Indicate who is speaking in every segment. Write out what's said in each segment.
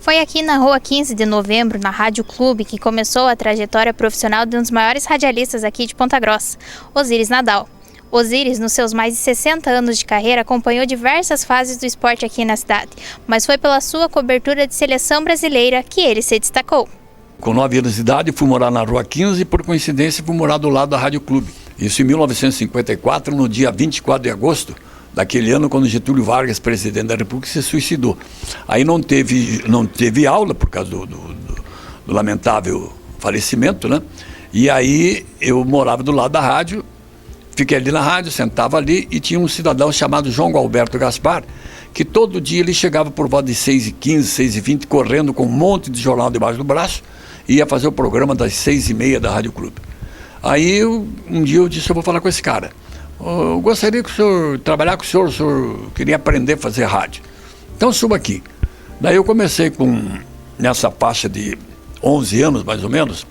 Speaker 1: Foi aqui na Rua 15 de Novembro, na Rádio Clube, que começou a trajetória profissional de um dos maiores radialistas aqui de Ponta Grossa, Osíris Nadal. Osíris, nos seus mais de 60 anos de carreira, acompanhou diversas fases do esporte aqui na cidade, mas foi pela sua cobertura de seleção brasileira que ele se destacou.
Speaker 2: Com 9 anos de idade, fui morar na Rua 15 e, por coincidência, fui morar do lado da Rádio Clube. Isso em 1954, no dia 24 de agosto daquele ano, quando Getúlio Vargas, presidente da República, se suicidou. Aí não teve aula por causa do lamentável falecimento, né? E aí eu morava do lado da rádio, fiquei ali na rádio, sentava ali e tinha um cidadão chamado João Alberto Gaspar, que todo dia ele chegava por volta de 6h15, 6h20, correndo com um monte de jornal debaixo do braço, e ia fazer o programa das 6h30 da Rádio Clube. Aí um dia eu disse, eu vou falar com esse cara. Eu gostaria que o senhor trabalhar com o senhor queria aprender a fazer rádio. Então suba aqui. Daí eu comecei nessa faixa de 11 anos, mais ou menos,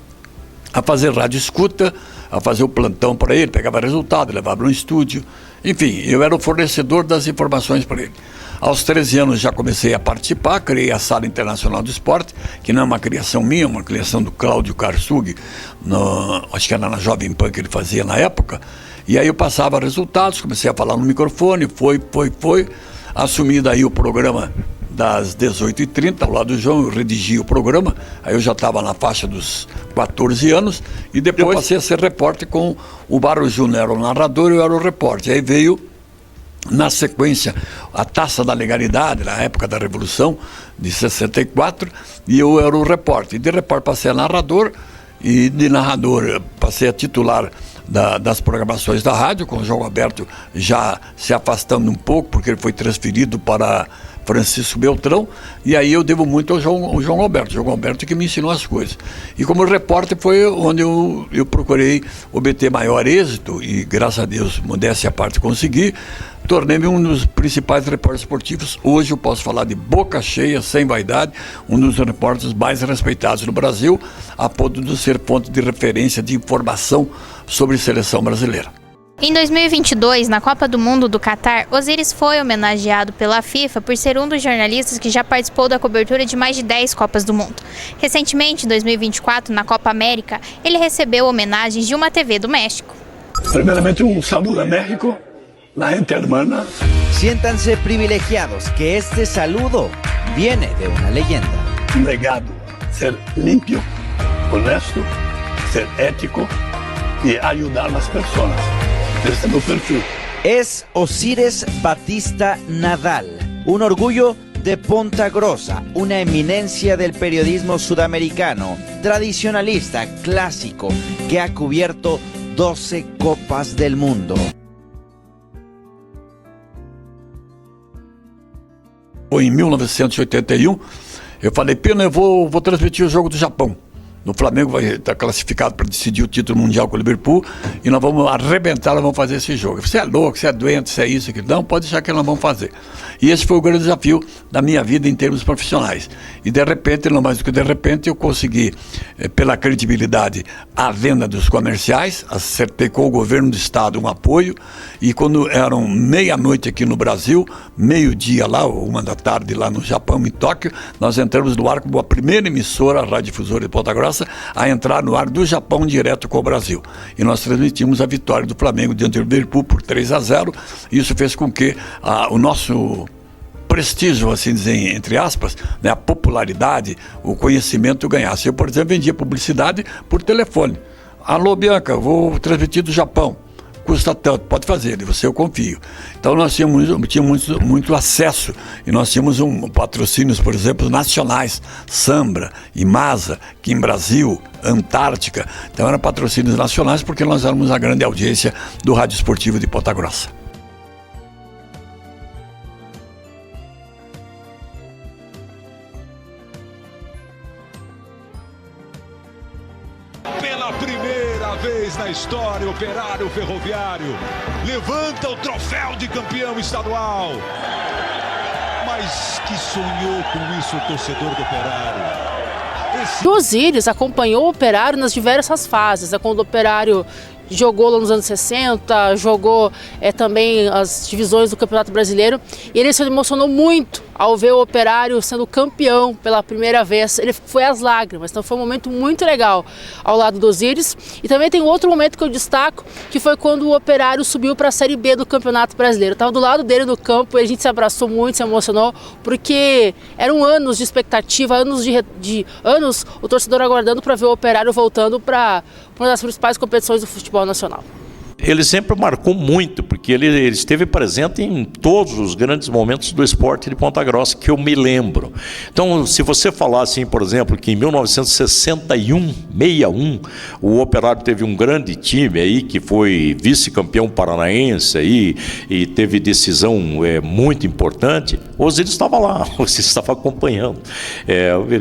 Speaker 2: a fazer rádio escuta, a fazer o plantão para ele, pegava resultado, levava no estúdio. Enfim, eu era o fornecedor das informações para ele. Aos 13 anos já comecei a participar, criei a Sala Internacional do Esporte, que não é uma criação minha, é uma criação do Cláudio Karsug, acho que era na Jovem Pan que ele fazia na época. E aí eu passava resultados, comecei a falar no microfone, foi. Assumi daí o programa das 18h30, ao lado do João, eu redigi o programa, aí eu já estava na faixa dos 14 anos, e depois eu passei a ser repórter com o Barro Júnior, era o narrador e eu era o repórter. Aí veio, na sequência, a Taça da Legalidade, na época da Revolução, de 64, e eu era o repórter. E de repórter passei a narrador, e de narrador passei a titular das programações da rádio, com o João Alberto já se afastando um pouco, porque ele foi transferido para Francisco Beltrão, e aí eu devo muito ao João Alberto. O João Alberto que me ensinou as coisas. E como repórter foi onde eu procurei obter maior êxito, e graças a Deus, modéstia à parte, consegui. Tornei-me um dos principais repórteres esportivos. Hoje eu posso falar de boca cheia, sem vaidade, um dos repórteres mais respeitados no Brasil, a ponto de ser ponto de referência de informação sobre seleção brasileira.
Speaker 1: Em 2022, na Copa do Mundo do Catar, Osíris foi homenageado pela FIFA por ser um dos jornalistas que já participou da cobertura de mais de 10 Copas do Mundo. Recentemente, em 2024, na Copa América, ele recebeu homenagens de uma TV do México.
Speaker 2: Primeiramente, um saludo a México, la gente hermana.
Speaker 3: Siéntanse privilegiados que este saludo viene de una leyenda.
Speaker 2: Um legado, ser limpio, honesto, ser ético e ajudar as pessoas. Este es mi perfil.
Speaker 3: Es Osíris Batista Nadal, un orgullo de Ponta Grossa, una eminencia del periodismo sudamericano, tradicionalista, clásico, que ha cubierto 12 Copas del Mundo.
Speaker 2: Em 1981, eu falei, Pena, eu vou transmitir o jogo do Japão. No Flamengo vai estar classificado para decidir o título mundial com o Liverpool e nós vamos arrebentar, nós vamos fazer esse jogo. Você é louco, você é doente, você é isso, aquilo. Não, pode deixar que nós vamos fazer. E esse foi o grande desafio da minha vida em termos profissionais. E de repente, não mais do que de repente, eu consegui, pela credibilidade, a venda dos comerciais, acertei com o governo do estado um apoio, e quando eram meia-noite aqui no Brasil, meio-dia lá, ou 1h da tarde lá no Japão, em Tóquio, nós entramos no ar como a primeira emissora, a radiodifusora de Ponta Grossa, a entrar no ar do Japão direto com o Brasil. E nós transmitimos a vitória do Flamengo diante do Liverpool por 3-0. Isso fez com que o nosso prestígio, assim dizer, entre aspas, né, a popularidade, o conhecimento ganhasse. Eu, por exemplo, vendia publicidade por telefone. Alô, Bianca, vou transmitir do Japão. Custa tanto, pode fazer, de você eu confio. Então nós tínhamos muito acesso, e nós tínhamos patrocínios, por exemplo, nacionais, Sambra, Imasa, Kim Brasil, Antártica. Então eram patrocínios nacionais porque nós éramos a grande audiência do Rádio Esportivo de Ponta Grossa.
Speaker 4: Pela primeira vez na história, Operário Ferroviário levanta o troféu de campeão estadual. Mas que sonhou com isso o torcedor do Operário?
Speaker 5: Osíris acompanhou o Operário nas diversas fases, quando o Operário jogou lá nos anos 60, jogou também as divisões do Campeonato Brasileiro, e ele se emocionou muito ao ver o Operário sendo campeão pela primeira vez. Ele foi às lágrimas, então foi um momento muito legal ao lado do Osiris. E também tem outro momento que eu destaco, que foi quando o Operário subiu para a Série B do Campeonato Brasileiro. Eu estava do lado dele no campo e a gente se abraçou muito, se emocionou, porque eram anos de expectativa, anos o torcedor aguardando para ver o Operário voltando para uma das principais competições do futebol nacional.
Speaker 6: Ele sempre marcou muito, porque ele esteve presente em todos os grandes momentos do esporte de Ponta Grossa, que eu me lembro. Então, se você falar assim, por exemplo, que em 1961, o Operário teve um grande time aí, que foi vice-campeão paranaense aí, e teve decisão muito importante, o Osiris estava lá, o Osiris estava acompanhando.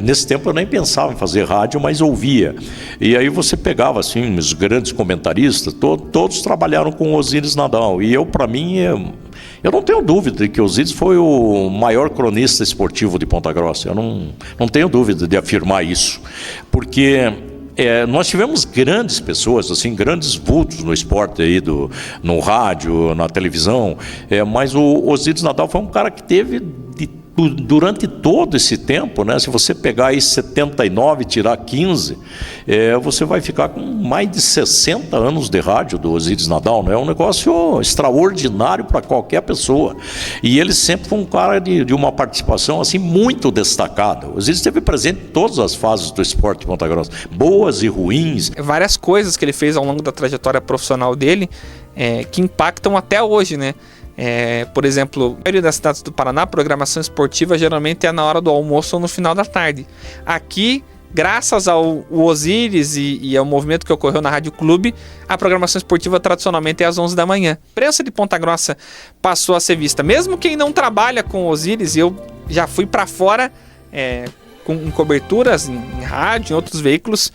Speaker 6: Nesse tempo eu nem pensava em fazer rádio, mas ouvia. E aí você pegava assim, os grandes comentaristas, todos trabalharam com o Osiris Nadal, e para mim, eu não tenho dúvida de que o Osiris foi o maior cronista esportivo de Ponta Grossa. Eu não tenho dúvida de afirmar isso, porque nós tivemos grandes pessoas, assim, grandes vultos no esporte aí, no rádio, na televisão, mas o Osiris Nadal foi um cara que teve durante todo esse tempo, né? Se você pegar aí 79 e tirar 15, você vai ficar com mais de 60 anos de rádio do Osiris Nadal, né? É um negócio extraordinário para qualquer pessoa. E ele sempre foi um cara de uma participação assim muito destacada. O Osiris esteve presente em todas as fases do esporte de Ponta Grossa, boas e ruins.
Speaker 7: Várias coisas que ele fez ao longo da trajetória profissional dele que impactam até hoje, né? Por exemplo, na maioria das cidades do Paraná, a programação esportiva geralmente é na hora do almoço ou no final da tarde. Aqui, graças ao Osiris e ao movimento que ocorreu na Rádio Clube, a programação esportiva tradicionalmente é às 11 da manhã. A imprensa de Ponta Grossa passou a ser vista. Mesmo quem não trabalha com o Osiris, eu já fui para fora com coberturas em rádio, em outros veículos,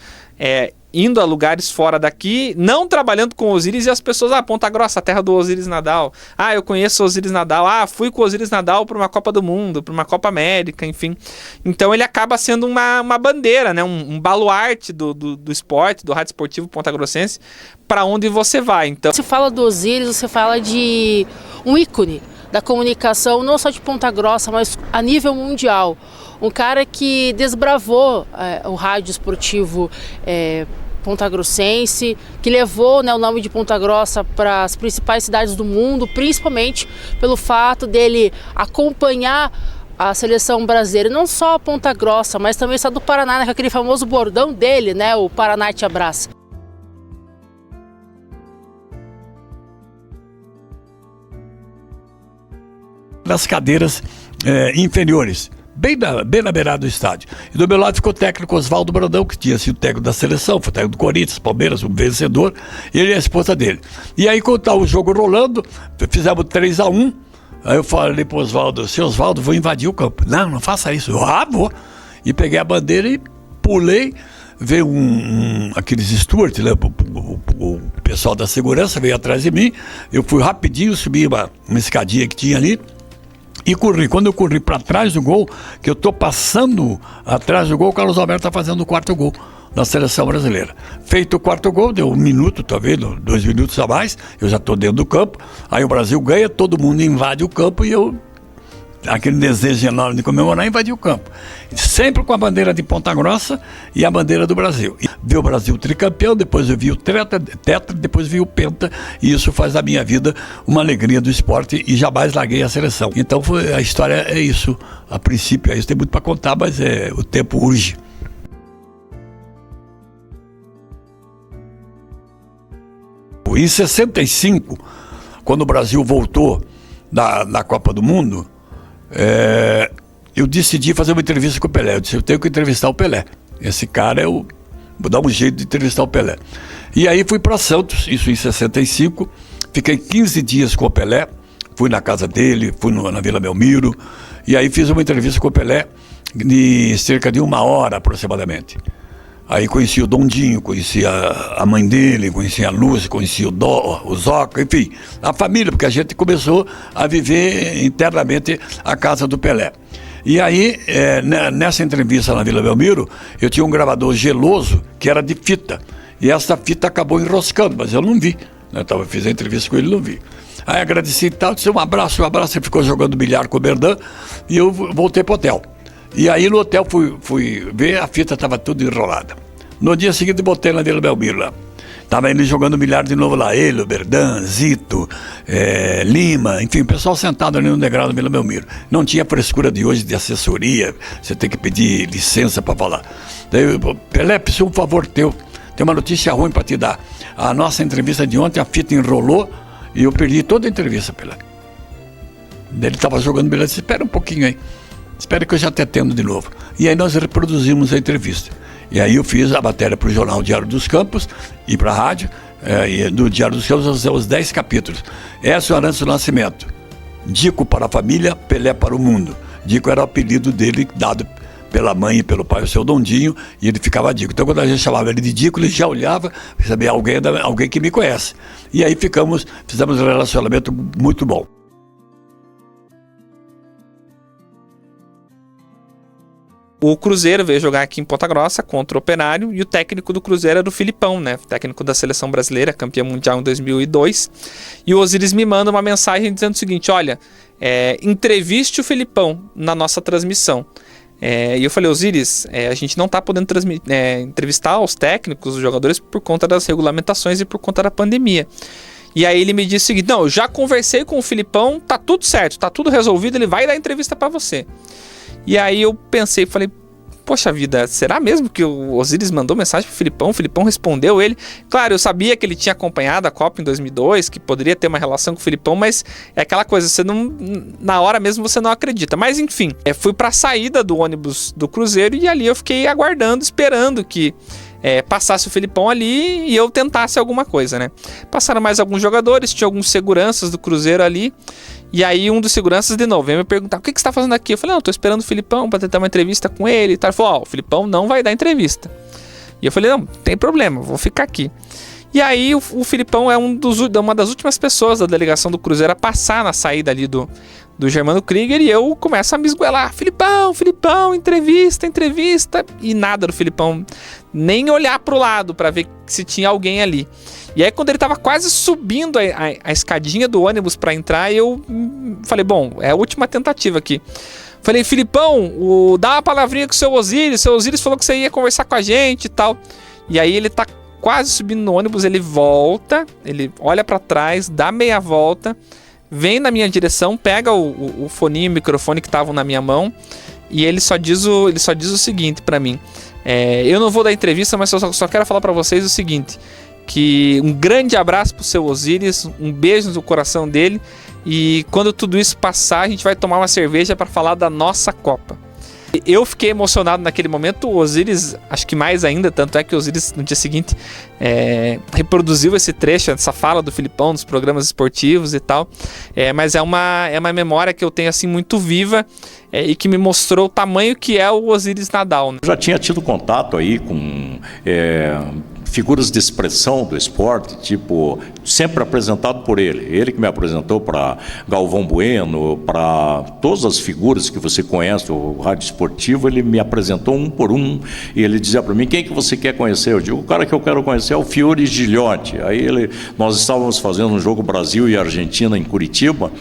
Speaker 7: indo a lugares fora daqui, não trabalhando com o Osiris, e as pessoas, Ponta Grossa, a terra do Osiris Nadal, eu conheço o Osiris Nadal, fui com o Osiris Nadal para uma Copa do Mundo, para uma Copa América, enfim. Então ele acaba sendo uma bandeira, né? um baluarte do esporte, do rádio esportivo ponta-grossense, para onde você vai. Então,
Speaker 5: você fala do Osiris, você fala de um ícone da comunicação, não só de Ponta Grossa, mas a nível mundial. Um cara que desbravou o rádio esportivo ponta-grossense, que levou, o nome de Ponta Grossa para as principais cidades do mundo, principalmente pelo fato dele acompanhar a seleção brasileira, não só a Ponta Grossa, mas também o estado do Paraná, com aquele famoso bordão dele, o Paraná te abraça.
Speaker 2: Das cadeiras inferiores, bem na beirada do estádio. E do meu lado ficou o técnico Oswaldo Brandão, que tinha sido técnico da seleção, foi técnico do Corinthians, Palmeiras, um vencedor, e ele é a esposa dele. E aí, quando tá o jogo rolando, fizemos 3-1, aí eu falei pro Oswaldo, seu Oswaldo, vou invadir o campo. Não faça isso. Vou. E peguei a bandeira e pulei, veio aqueles stewards, né, o pessoal da segurança veio atrás de mim, eu fui rapidinho, subi uma escadinha que tinha ali, e corri. Quando eu corri para trás do gol, que eu tô passando atrás do gol, o Carlos Alberto tá fazendo o quarto gol da seleção brasileira. Feito o quarto gol, deu 1 minuto, talvez 2 minutos a mais, eu já tô dentro do campo, aí o Brasil ganha, todo mundo invade o campo e eu, aquele desejo enorme de comemorar, invadi o campo. Sempre com a bandeira de Ponta Grossa e a bandeira do Brasil. Vi o Brasil tricampeão, depois eu vi o tetra, depois vi o penta, e isso faz da minha vida uma alegria do esporte, e jamais larguei a seleção. Então a história é isso, a princípio é isso, tem muito para contar, mas o tempo urge. Em 65, quando o Brasil voltou da Copa do Mundo, eu decidi fazer uma entrevista com o Pelé. Eu disse, eu tenho que entrevistar o Pelé. Esse cara, vou dar um jeito de entrevistar o Pelé. E aí fui para Santos, isso em 65, fiquei 15 dias com o Pelé, fui na casa dele, fui na Vila Belmiro, e aí fiz uma entrevista com o Pelé de cerca de 1 hora aproximadamente. Aí conheci o Dondinho, conheci a mãe dele, conheci a Lúcia, conheci o Zoca, enfim, a família, porque a gente começou a viver internamente a casa do Pelé. E aí, nessa entrevista na Vila Belmiro, eu tinha um gravador geloso que era de fita. E essa fita acabou enroscando, mas eu não vi. Eu fiz a entrevista com ele e não vi. Aí agradeci e tal, disse um abraço, ele ficou jogando bilhar com o Berdan e eu voltei pro hotel. E aí no hotel fui ver, a fita estava tudo enrolada. No dia seguinte botei na Vila Belmiro lá. Tava ele jogando bilhar de novo lá, ele, o Berdan, Zito, Lima, enfim, o pessoal sentado ali no degrau da Vila Belmiro. Não tinha frescura de hoje de assessoria, você tem que pedir licença para falar. Daí, Pelé, preciso um favor teu, tem uma notícia ruim para te dar. A nossa entrevista de ontem, a fita enrolou e eu perdi toda a entrevista, Pelé. Ele estava jogando bilhar, disse, espera um pouquinho aí, espera que eu já te atendo de novo. E aí nós reproduzimos a entrevista. E aí eu fiz a matéria para o jornal Diário dos Campos e para a rádio, e do Diário dos Campos os 10 capítulos. Écio Arantes do Nascimento, Dico para a família, Pelé para o mundo. Dico era o apelido dele, dado pela mãe e pelo pai, o seu Dondinho, e ele ficava Dico. Então quando a gente chamava ele de Dico, ele já olhava, sabia, alguém que me conhece. E aí fizemos um relacionamento muito bom.
Speaker 7: O Cruzeiro veio jogar aqui em Ponta Grossa contra o Operário e o técnico do Cruzeiro era o Filipão, né? Técnico da seleção brasileira, campeão mundial em 2002. E o Osíris me manda uma mensagem dizendo o seguinte, olha, entreviste o Filipão na nossa transmissão. E eu falei, Osíris, a gente não está podendo entrevistar os técnicos, os jogadores por conta das regulamentações e por conta da pandemia. E aí ele me disse o seguinte, não, eu já conversei com o Filipão, tá tudo certo, tá tudo resolvido, ele vai dar entrevista para você. E aí eu pensei, falei, poxa vida, será mesmo que o Osíris mandou mensagem pro Filipão? O Filipão respondeu ele. Claro, eu sabia que ele tinha acompanhado a Copa em 2002, que poderia ter uma relação com o Filipão, mas é aquela coisa, você não, na hora mesmo você não acredita. Mas enfim, fui pra saída do ônibus do Cruzeiro e ali eu fiquei aguardando, esperando que passasse o Filipão ali e eu tentasse alguma coisa, né? Passaram mais alguns jogadores, tinha alguns seguranças do Cruzeiro ali. E aí um dos seguranças de novo veio me perguntar, o que você está fazendo aqui? Eu falei, não, tô esperando o Filipão para tentar uma entrevista com ele e tal. Ele falou, o Filipão não vai dar entrevista. E eu falei, não, tem problema, vou ficar aqui. E aí o Filipão é uma das últimas pessoas da delegação do Cruzeiro a passar na saída ali do Germano Krieger, e eu começo a me esgoelar, Filipão, entrevista, e nada do Filipão, nem olhar pro lado para ver se tinha alguém ali. E aí quando ele tava quase subindo a escadinha do ônibus para entrar, eu falei, bom, é a última tentativa aqui. Falei, Filipão, dá uma palavrinha com o seu Osíris falou que você ia conversar com a gente e tal. E aí ele tá quase subindo no ônibus, ele volta, ele olha para trás, dá meia volta, vem na minha direção, pega o foninho e o microfone que estavam na minha mão, e ele só diz o seguinte para mim, eu não vou dar entrevista, mas eu só quero falar para vocês o seguinte, que um grande abraço pro seu Osíris, um beijo no coração dele, e quando tudo isso passar, a gente vai tomar uma cerveja para falar da nossa Copa. Eu fiquei emocionado naquele momento, o Osíris, acho que mais ainda, tanto é que o Osíris no dia seguinte reproduziu esse trecho, essa fala do Filipão nos programas esportivos e tal, mas é uma memória que eu tenho assim muito viva e que me mostrou o tamanho que é o Osíris Nadal, né?
Speaker 6: Eu já tinha tido contato aí com figuras de expressão do esporte, tipo, sempre apresentado por ele que me apresentou para Galvão Bueno, para todas as figuras que você conhece, o rádio esportivo, ele me apresentou um por um, e ele dizia para mim, quem que você quer conhecer? Eu digo, o cara que eu quero conhecer é o Fiore Gilhote. Aí nós estávamos fazendo um jogo Brasil e Argentina em Curitiba,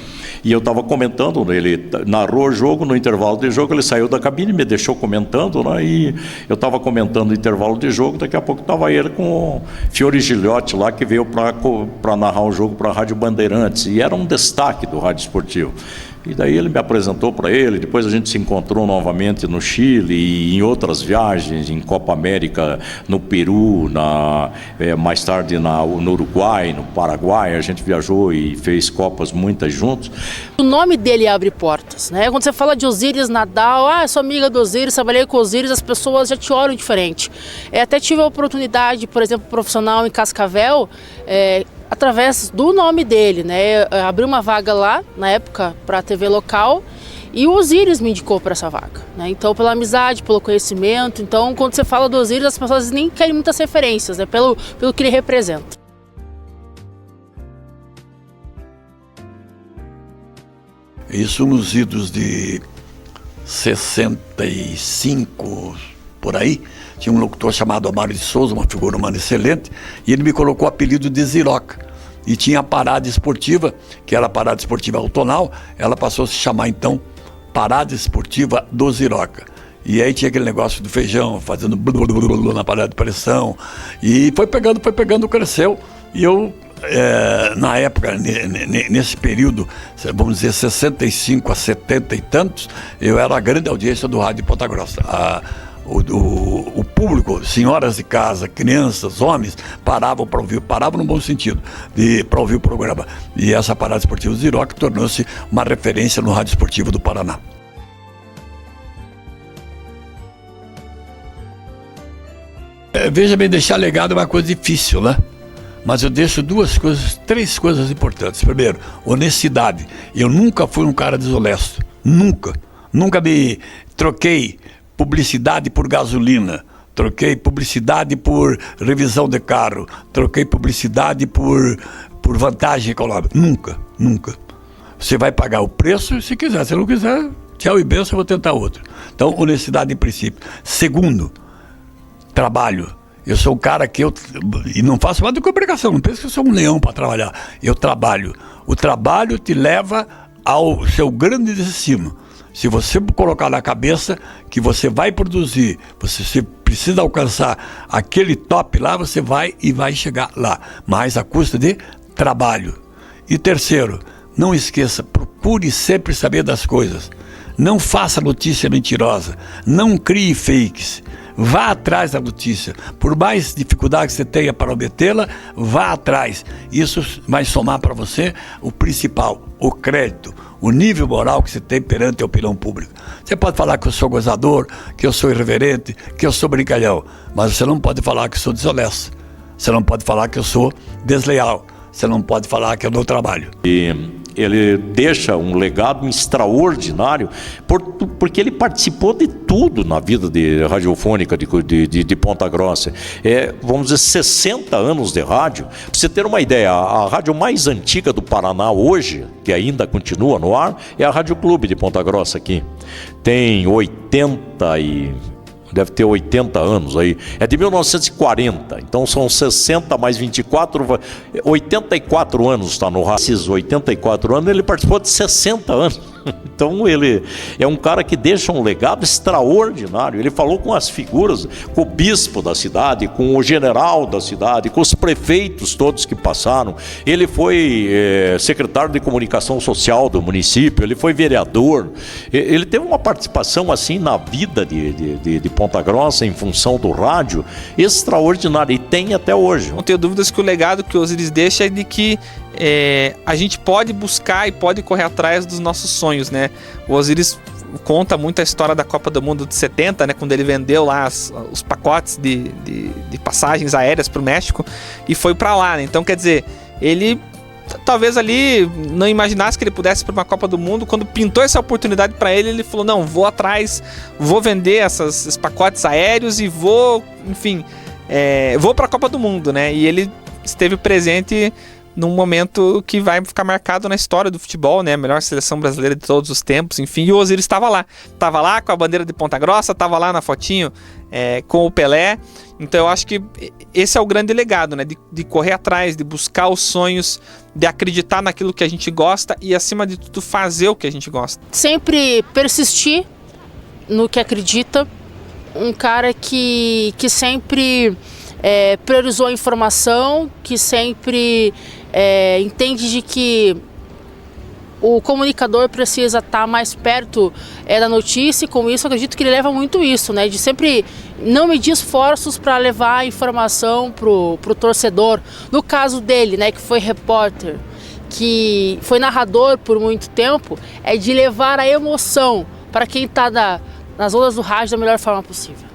Speaker 6: e eu estava comentando, ele narrou o jogo, no intervalo de jogo ele saiu da cabine, me deixou comentando, né, e eu estava comentando no intervalo de jogo, daqui a pouco estava ele com o Fiore Gilhote lá, que veio para narrar o jogo para a Rádio Bandeirantes, e era um destaque do rádio esportivo. E daí ele me apresentou para ele, depois a gente se encontrou novamente no Chile e em outras viagens, em Copa América, no Peru, mais tarde no Uruguai, no Paraguai, a gente viajou e fez Copas muitas juntos.
Speaker 5: O nome dele abre portas, né? Quando você fala de Osíris Nadal, sou amiga do Osíris, trabalhei com o Osíris, as pessoas já te olham diferente. Até tive a oportunidade, por exemplo, profissional em Cascavel, através do nome dele, né? Abri uma vaga lá, na época, para a TV local, e o Osíris me indicou para essa vaga, né? Então, pela amizade, pelo conhecimento. Então, quando você fala do Osíris, as pessoas nem querem muitas referências, né? Pelo que ele representa.
Speaker 2: Isso nos idos de 65, por aí. Tinha um locutor chamado Amário de Souza, uma figura humana excelente, e ele me colocou o apelido de Ziroca. E tinha a parada esportiva, que era a parada esportiva autonal, ela passou a se chamar então Parada Esportiva do Ziroca. E aí tinha aquele negócio do feijão, fazendo blu, blu, blu, blu, na panela de pressão. E foi pegando, cresceu. E eu, na época, nesse período, vamos dizer, 65 a 70 e tantos, eu era a grande audiência do rádio de Ponta Grossa. O público, senhoras de casa, crianças, homens, paravam para ouvir, paravam no bom sentido, para ouvir o programa. E essa parada esportiva do Ziroca tornou-se uma referência no rádio esportivo do Paraná. Veja bem, deixar legado é uma coisa difícil, né? Mas eu deixo três coisas importantes. Primeiro, honestidade. Eu nunca fui um cara desonesto. Nunca me troquei publicidade por gasolina. Troquei publicidade por revisão de carro. Troquei publicidade por vantagem econômica. Nunca. Você vai pagar o preço se quiser. Se não quiser, tchau e benção, eu vou tentar outro. Então, honestidade em princípio. Segundo, trabalho. Eu sou um cara que e não faço mais do que obrigação, não penso que eu sou um leão para trabalhar. Eu trabalho. O trabalho te leva ao seu grande destino. Se você colocar na cabeça que você vai produzir, você precisa alcançar aquele top lá, você vai chegar lá, mas à custa de trabalho. E terceiro, não esqueça, procure sempre saber das coisas. Não faça notícia mentirosa, não crie fakes. Vá atrás da notícia. Por mais dificuldade que você tenha para obtê-la, vá atrás. Isso vai somar para você o principal, o crédito, o nível moral que você tem perante a opinião pública. Você pode falar que eu sou gozador, que eu sou irreverente, que eu sou brincalhão, mas você não pode falar que eu sou desonesto. Você não pode falar que eu sou desleal. Você não pode falar que eu não trabalho.
Speaker 6: E ele deixa um legado extraordinário porque ele participou de tudo na vida radiofônica de Ponta Grossa. Vamos dizer, 60 anos de rádio. Para você ter uma ideia, a rádio mais antiga do Paraná hoje, que ainda continua no ar, é a Rádio Clube de Ponta Grossa aqui. Tem deve ter 80 anos aí, é de 1940, então são 60 mais 24, 84 anos está no rádio. Esses 84 anos ele participou de 60 anos, então ele é um cara que deixa um legado extraordinário. Ele falou com as figuras, com o bispo da cidade, com o general da cidade, com os prefeitos todos que passaram. Ele foi secretário de comunicação social do município, ele foi vereador, ele teve uma participação assim na vida de Ponta Grossa em função do rádio extraordinária, e tem até hoje. Não
Speaker 7: tenho dúvidas que o legado que o Osiris deixa é de que a gente pode buscar e pode correr atrás dos nossos sonhos, né? O Osiris conta muito a história da Copa do Mundo de 70, né? Quando ele vendeu lá os pacotes de passagens aéreas para o México e foi para lá, né? Então, quer dizer, ele talvez ali não imaginasse que ele pudesse ir para uma Copa do Mundo. Quando pintou essa oportunidade para ele, ele falou, não, vou atrás, vou vender esses pacotes aéreos e vou, enfim, vou para a Copa do Mundo, né? E ele esteve presente num momento que vai ficar marcado na história do futebol, né? A melhor seleção brasileira de todos os tempos, enfim. E o Osiris estava lá com a bandeira de Ponta Grossa, estava lá na fotinho com o Pelé. Então eu acho que esse é o grande legado, né? De correr atrás, de buscar os sonhos, de acreditar naquilo que a gente gosta e, acima de tudo, fazer o que a gente gosta.
Speaker 5: Sempre persistir no que acredita. Um cara que sempre priorizou a informação, que sempre entende de que o comunicador precisa estar mais perto da notícia, e com isso eu acredito que ele leva muito isso, né? De sempre não medir esforços para levar a informação pro torcedor. No caso dele, né, que foi repórter, que foi narrador por muito tempo, é de levar a emoção para quem está nas ondas do rádio da melhor forma possível.